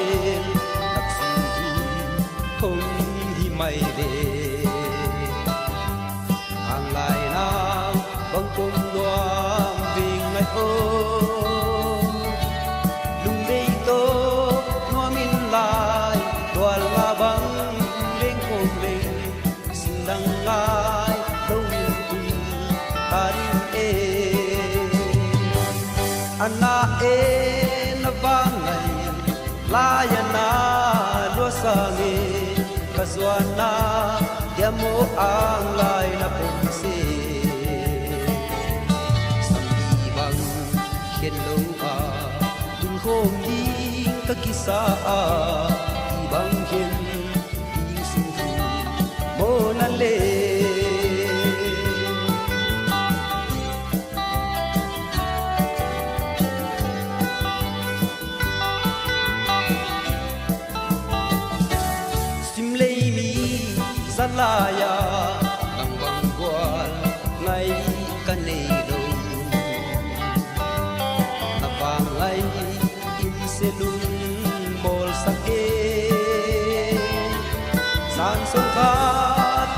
lên đặc gì không hi mày về hàng lại nam băng cùng loa vì ngày ôm lung đây tô noa min lại toàn là băng lên ôm lên xin đăng lai đâu yên tùy ta đi ana na bangai layana luasange kazwana yamo ang lai na pomse sambibang hello tung khom ding kakisa ibang hen ding singhu monale Salaya ang bangwal ngay kanelo napangay inselun mol sake san song ka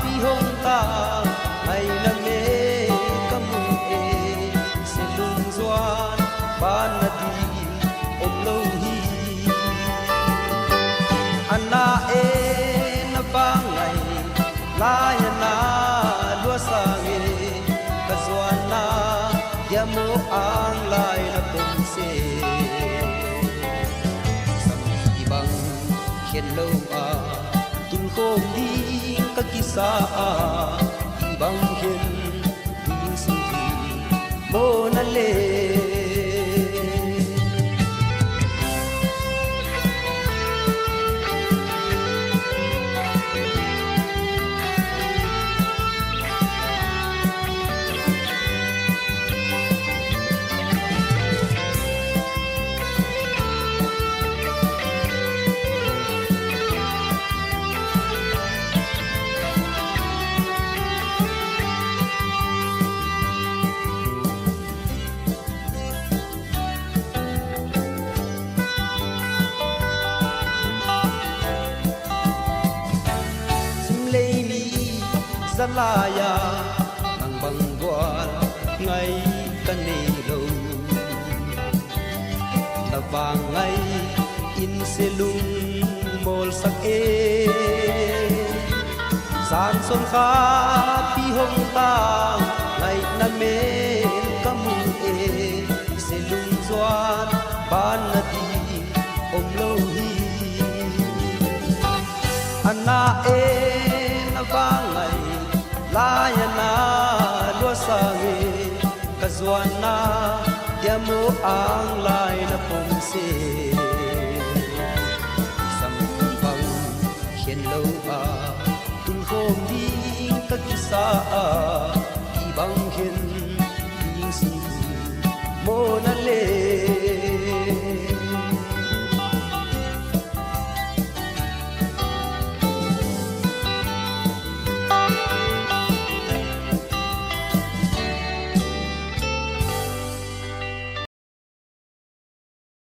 tihong ta ngay name kamu selun zuan banadi omlohi ana na bangay layana luasange kazwana yamo ang lay na pomse ibang hello tulkong ding kakisa ibang hen ding suhi monale Salaya ang bangwal ngay kanelo nabangay inselung mol sake san son ka tihong tang ngay namen kamu selung zuan banadi omlohi ana nabangay layana luasange kazwana yamo ang lay na pomse sambang hello tulhom ding kakisa